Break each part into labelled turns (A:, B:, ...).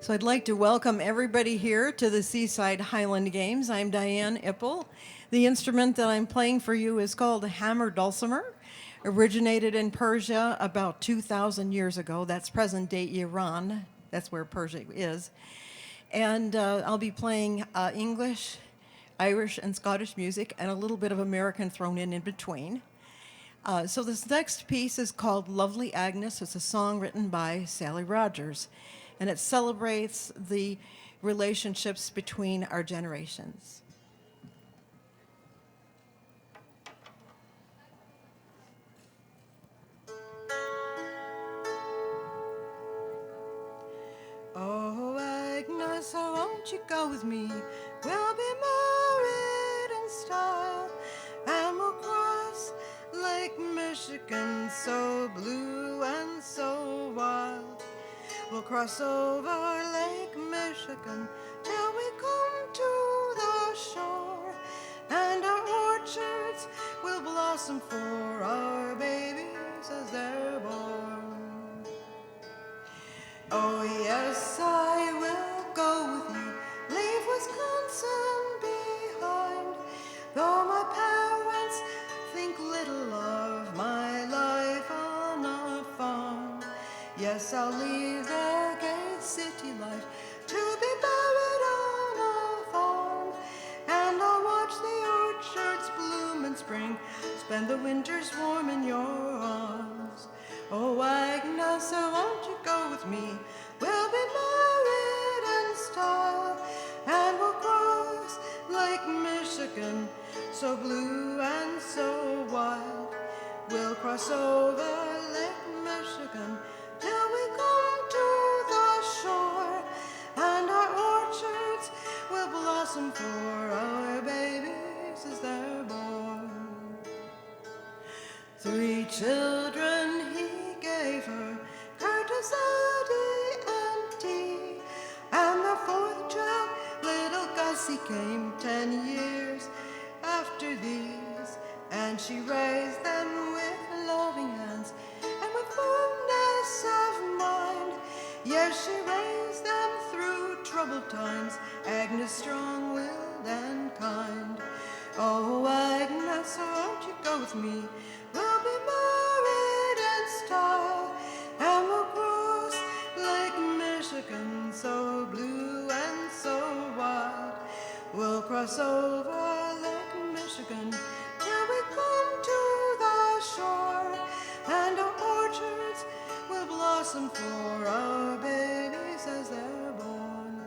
A: So I'd like to welcome everybody here to the Seaside Highland Games. I'm Diane Ippel. The instrument that I'm playing for you is called a hammer dulcimer. Originated in Persia about 2,000 years ago. That's present-day Iran. That's where Persia is. And I'll be playing English, Irish, and Scottish music, and a little bit of American thrown in between. So this next piece is called Lovely Agnes. It's a song written by Sally Rogers, and it celebrates the relationships between our generations. Oh, Agnes, won't you go with me? We'll be married in style, and we'll cross Lake Michigan, so blue and so wild. We'll cross over Lake Michigan till we come to the shore, and our orchards will blossom for our babies as they're born. Oh yes, I will go with you, leave Wisconsin behind, though my parents think little of my life on a farm. Yes, I'll leave the gay city life to be buried on a farm, and I'll watch the orchards bloom in spring, spend the winters warm in your arms. Oh, Agnes, won't you go with me? We'll be married in style, and we'll cross Lake Michigan, so blue and so wild. We'll cross over Lake Michigan till we come to the shore, and our orchards will blossom for our babies as they're born. 3 children he gave her, Curtis, Eddie, and Dee, and the 4th child, little Gussie, came 10 years after these, and she raised them with loving hands and with firmness of mind. Yes, she raised them through troubled times, Agnes strong-willed and kind. Oh, Agnes, won't you go with me? We'll be married in style, and we'll cross Lake Michigan, so blue and so wild. We'll cross over Lake Michigan till we come to the shore, and our orchards will blossom for our babies as they're born.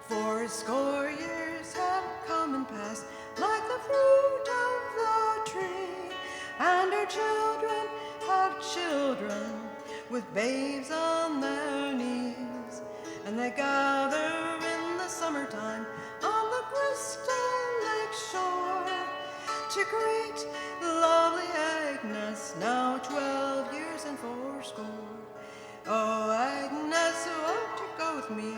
A: 80 years have come and passed like the fruit of the tree, and our children have children with babes on their knees, and they gather in the summertime on the crystal lake shore to greet lovely Agnes, now 12 years and 80. Oh, Agnes, won't you go with me?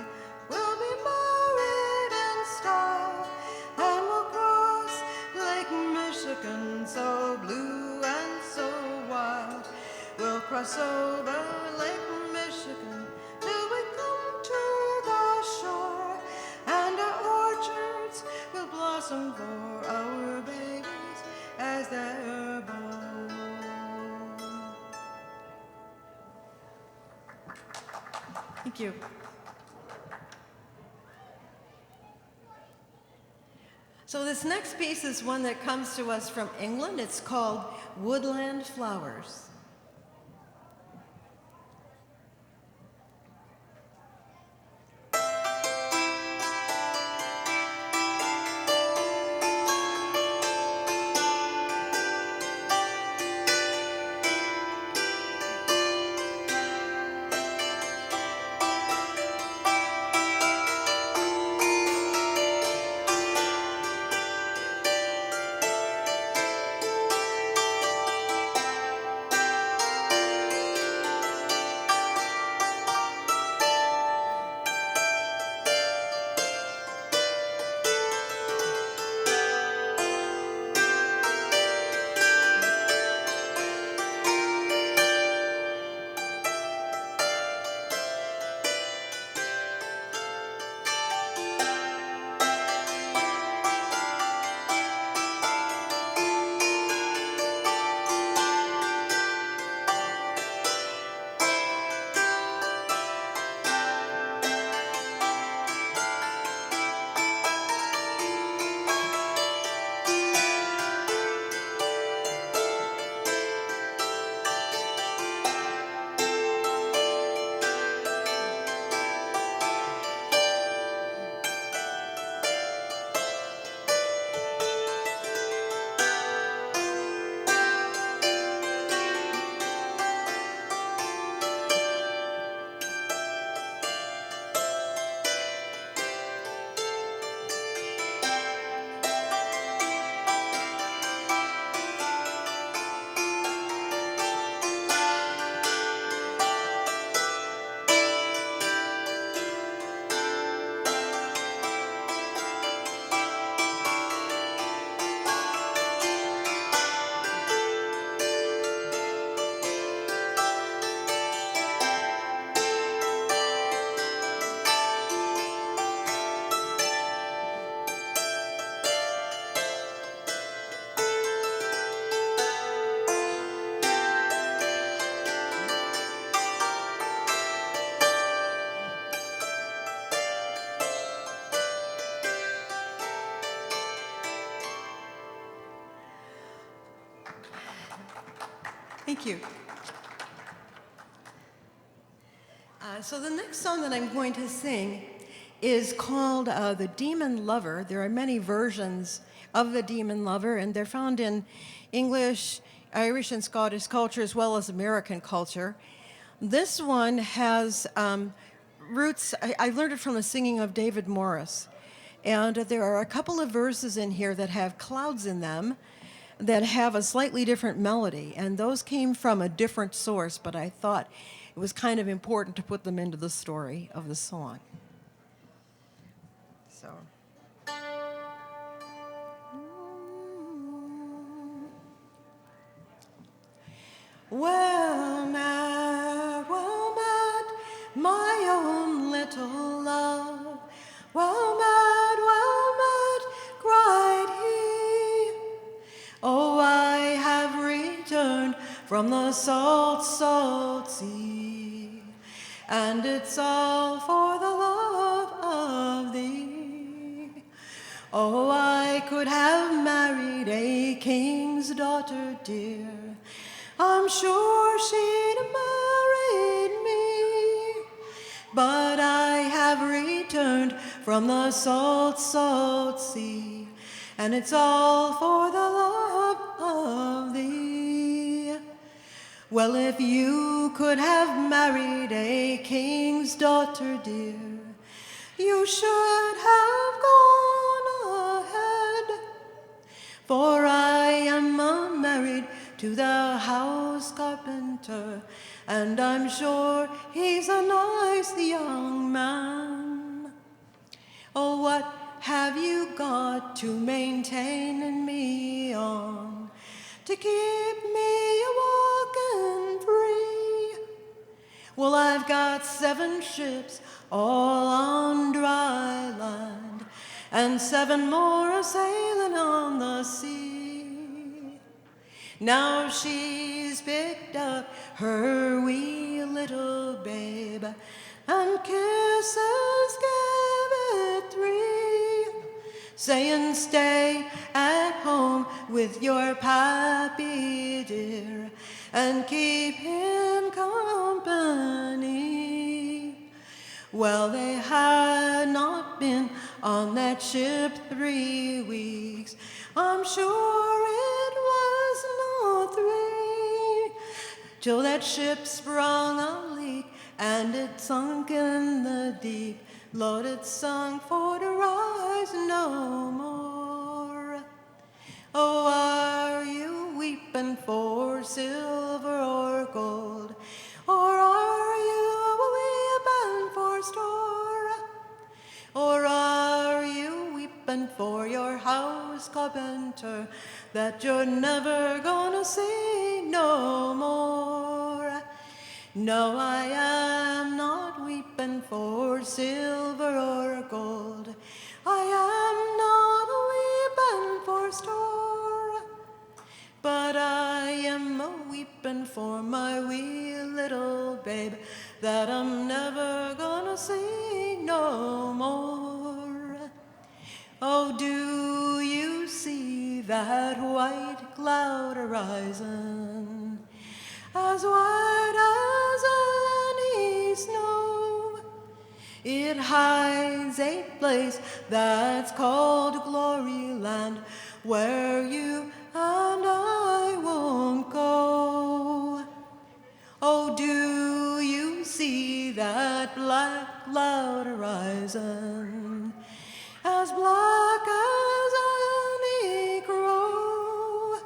A: We'll be married in style, and we'll cross Lake Michigan, so blue and so wild. We'll cross over Lake Michigan till we come to the shore, and our orchards will blossom for our babies as they're born. Thank you. So this next piece is one that comes to us from England. It's called Woodland Flowers. Thank you. So the next song that I'm going to sing is called The Demon Lover. There are many versions of The Demon Lover, and they're found in English, Irish, and Scottish culture, as well as American culture. This one has roots, I learned it from the singing of David Morris. And there are a couple of verses in here that have clouds in them that have a slightly different melody. And those came from a different source, but I thought it was kind of important to put them into the story of the song. So. Well met, my own little love. Well met, cried he. Oh, I have returned from the salt, salt sea, and it's all for the love of thee. Oh, I could have married a king's daughter dear. I'm sure she'd have married me, but I have returned from the salt, salt sea, and it's all for the love of thee. Well, if you could have married a king's daughter dear, you should have gone ahead, for I am married to the house carpenter, and I'm sure he's a nice young man. Oh, what have you got to maintain me on, to keep me walking free? Well, I've got 7 ships all on dry land, and 7 more are sailing on the sea. Now she's picked up her wee little babe, and kisses gave it 3, saying, stay at home with your pappy dear, and keep him company. Well, they had not been on that ship 3 weeks. I'm sure it was not 3, till that ship sprung a leak, and it sunk in the deep. Lord, it sunk for to rise no more. Oh, are you weeping for silver or gold, or are you weeping for store, or are you weeping for your house carpenter that you're never gonna see no more? No, I am not weeping for silver or gold. I am not weeping for store, but I am weeping for my wee little babe that I'm never gonna see no more. Oh, do you see that white cloud horizon, as white as any snow? It hides a place that's called Glory Land, where you and I won't go. Oh, do you see that black cloud horizon, as black as any crow?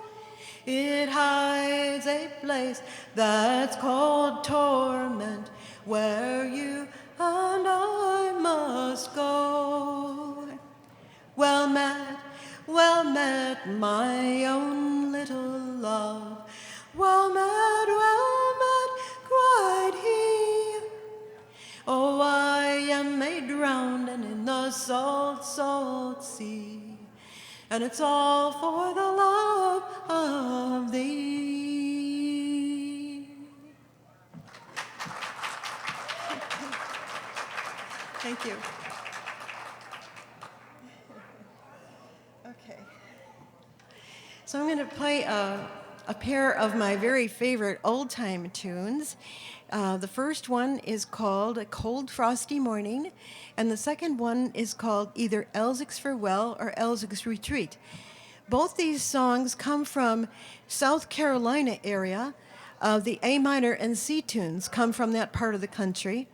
A: It hides a place that's called torment, where you and I must go. Well met, my own little love. Well met, cried he. Oh, I am a drowning in the salt, salt sea, and it's all for the love of thee. Thank you. Okay. So I'm going to play a a pair of my very favorite old-time tunes. The first one is called A Cold Frosty Morning, and the second one is called either Elzic's Farewell or Elzic's Retreat. Both these songs come from South Carolina area. The A minor and C tunes come from that part of the country.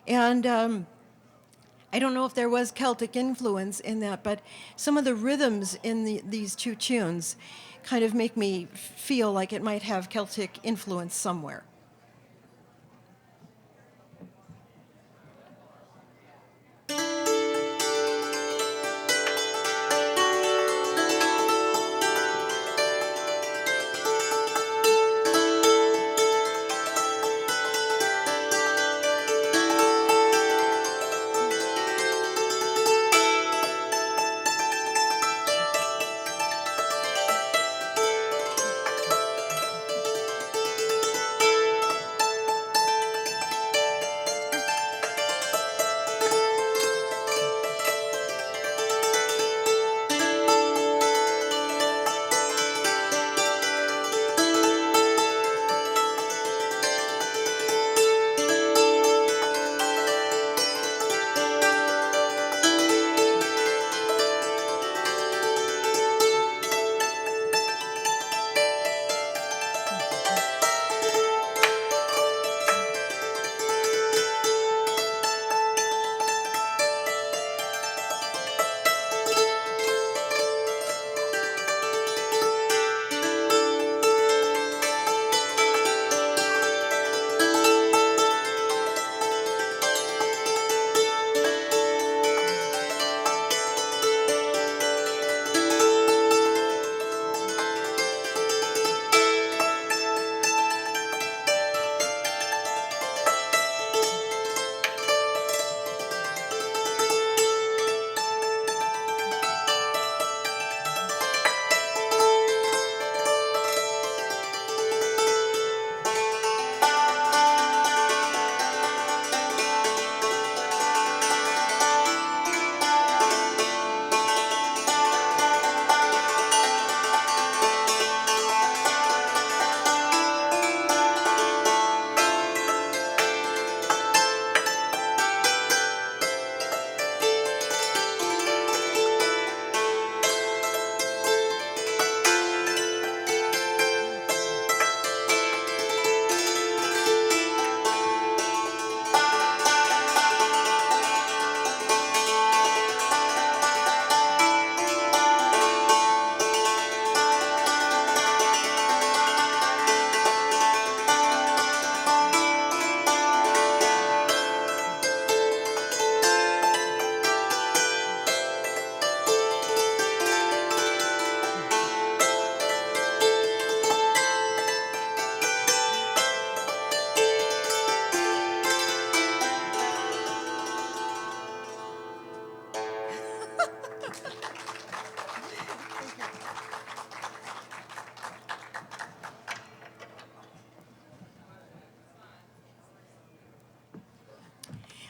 A: And I don't know if there was Celtic influence in that, but some of the rhythms in these two tunes kind of make me feel like it might have Celtic influence somewhere.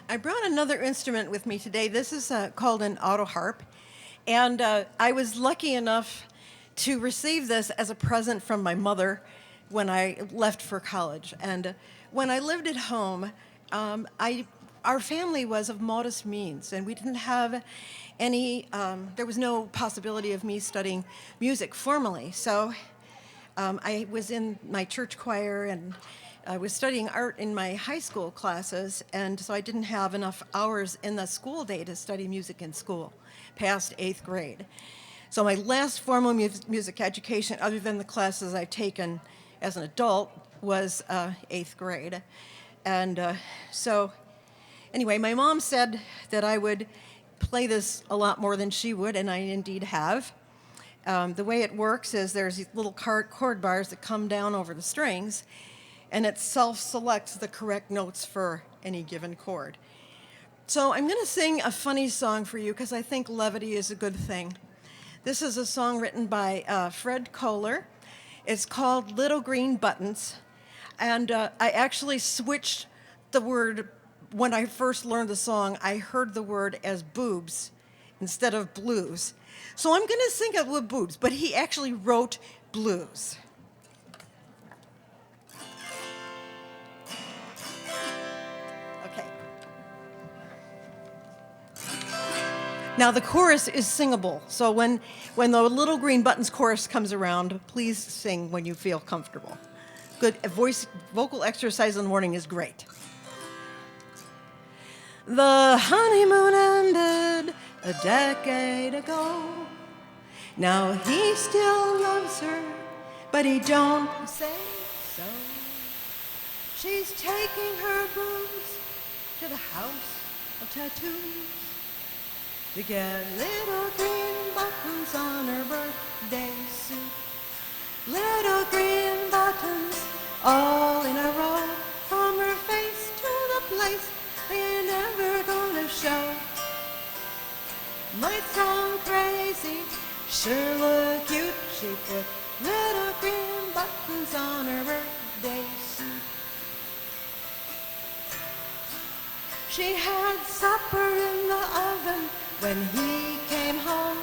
A: I brought another instrument with me today. This is called an auto harp. And I was lucky enough to receive this as a present from my mother when I left for college. And when I lived at home, our family was of modest means, and we didn't have any, there was no possibility of me studying music formally. So I was in my church choir, and I was studying art in my high school classes, and so I didn't have enough hours in the school day to study music in school, past 8th grade. So my last formal music education, other than the classes I've taken as an adult, was 8th grade. And so anyway, my mom said that I would play this a lot more than she would, and I indeed have. The way it works is there's these little chord bars that come down over the strings, and it self-selects the correct notes for any given chord. So I'm going to sing a funny song for you because I think levity is a good thing. This is a song written by Fred Kohler. It's called Little Green Buttons, and I actually switched the word. When I first learned the song, I heard the word as boobs instead of blues. So I'm going to sing it with boobs, but he actually wrote blues. Now the chorus is singable, so when the Little Green Buttons chorus comes around, please sing when you feel comfortable. Good vocal exercise in the morning is great. The honeymoon ended a decade ago. Now he still loves her, but he don't say so. She's taking her blues to the house of tattoos to get little green buttons on her birthday suit. Little green buttons all in a row, from her face to the place they ain't never gonna show. Might sound crazy, sure look cute. She put little green buttons on her birthday suit. She had supper in the oven when he came home.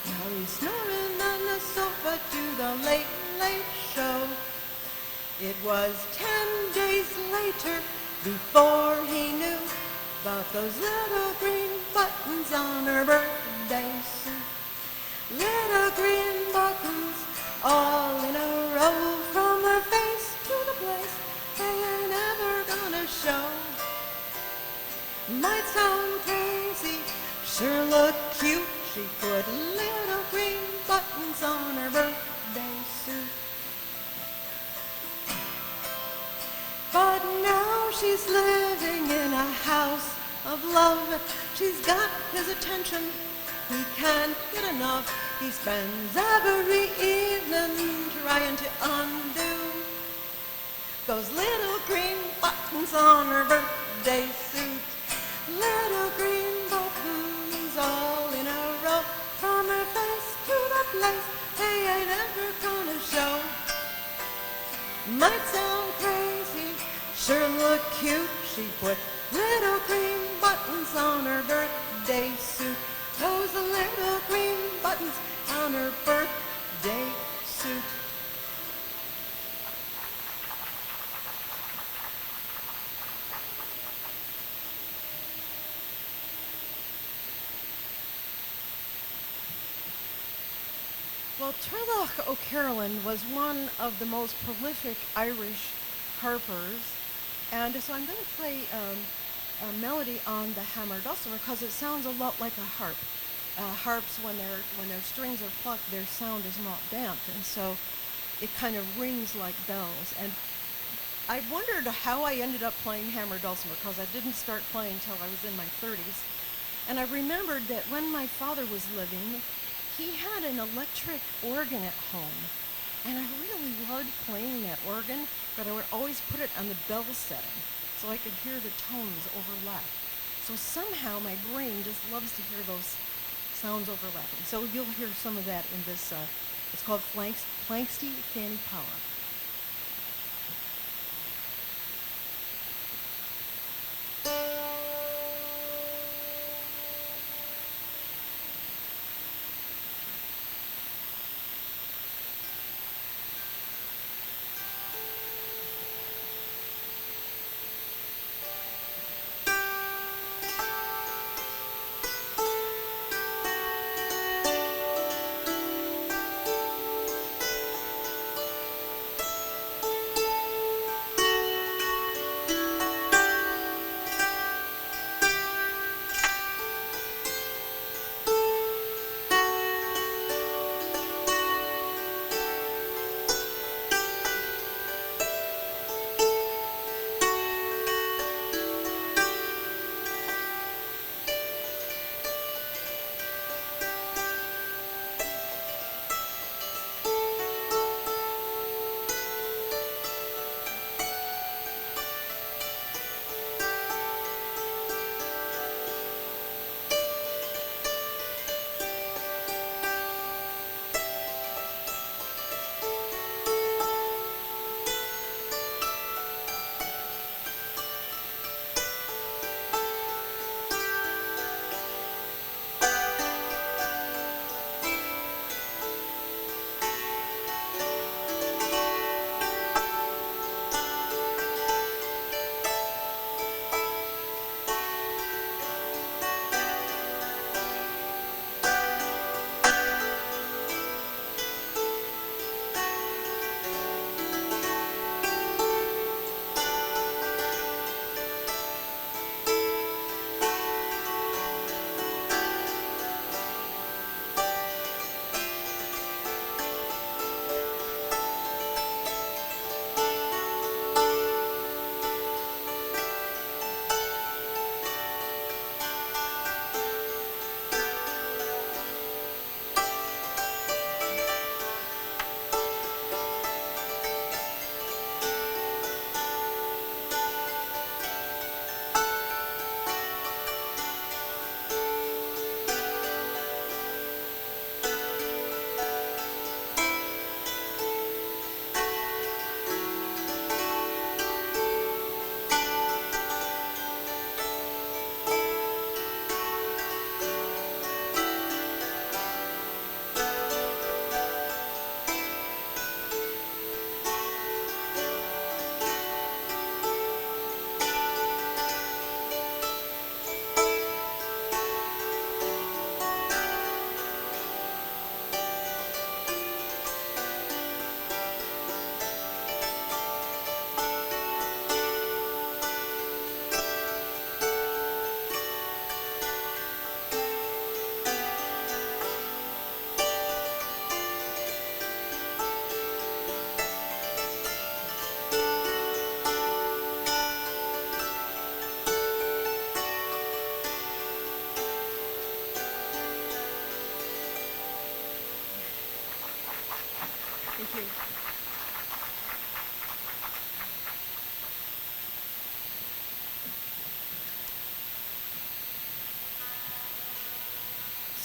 A: Now he's snoring on the sofa to the late, late show. It was 10 days later before he knew about those little green buttons on her birthday suit. Little green buttons all in a row, from her face to the place they ain't never gonna show. Might sound crazy, sure look cute. She put little green buttons on her birthday suit. But now she's living in a house of love. She's got his attention, he can't get enough. He spends every evening trying to undo those little green buttons on her birthday suit. Little green buttons all in a row, from her face to the place they ain't ever gonna show. Might sound crazy, sure look cute. She put little green buttons on her birthday suit. Those little green buttons on her birthday suit. Well, Turlough O'Carolan was one of the most prolific Irish harpers, and so I'm going to play a melody on the hammer dulcimer because it sounds a lot like a harp. Harps, when their strings are plucked, their sound is not damped, and so it kind of rings like bells. And I wondered how I ended up playing hammer dulcimer because I didn't start playing till I was in my 30s. And I remembered that when my father was living, he had an electric organ at home, and I really loved playing that organ, but I would always put it on the bell setting so I could hear the tones overlap. So somehow my brain just loves to hear those sounds overlapping. So you'll hear some of that in this, it's called Planxty Fanny Power.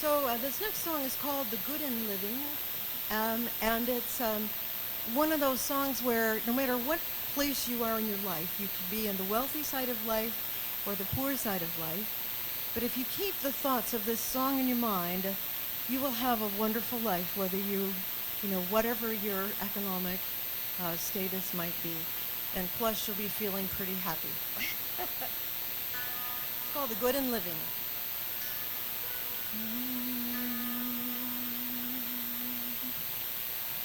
A: So this next song is called "The Good in Living," and it's one of those songs where no matter what place you are in your life, you could be in the wealthy side of life or the poor side of life. But if you keep the thoughts of this song in your mind, you will have a wonderful life, whether whatever your economic status might be. And plus, you'll be feeling pretty happy. It's called "The Good in Living."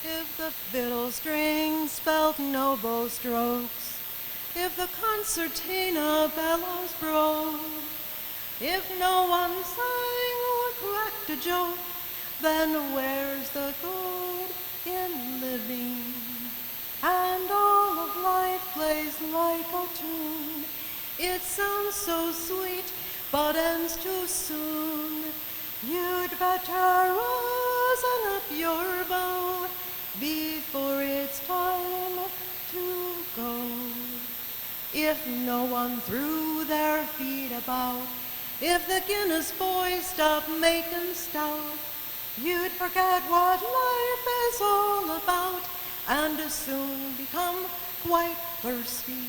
A: If the fiddle strings felt no bow strokes, if the concertina bellows broke, if no one sang or cracked a joke, then where's the good in living? And all of life plays like a tune. It sounds so sweet, but ends too soon. You'd better rosen up your bow before it's time to go. If no one threw their feet about, if the Guinness boys stopped making stout, you'd forget what life is all about and soon become quite thirsty.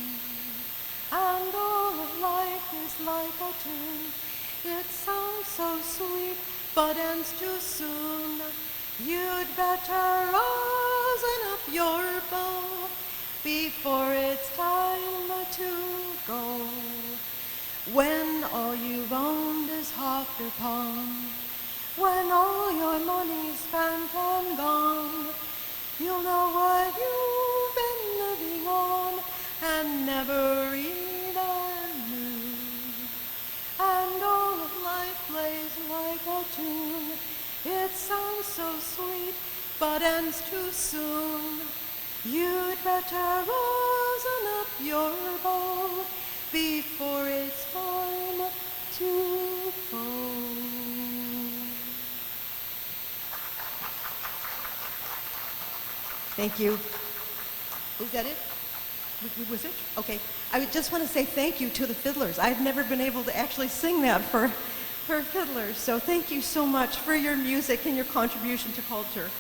A: And all of life is like a tune. It sounds so sweet, but ends too soon. You'd better rosen up your bow before it's time to go. When all you've owned is hopped or pond, when all your money's spent and gone, you'll know what you've been living on and never even knew. And all of life plays like a tune. It sounds so sweet, but ends too soon. You'd better rosen up your bow before it's time to go. Thank you. Was that it? Was it? Okay. I just want to say thank you to the fiddlers. I've never been able to actually sing that for fiddlers. So thank you so much for your music and your contribution to culture.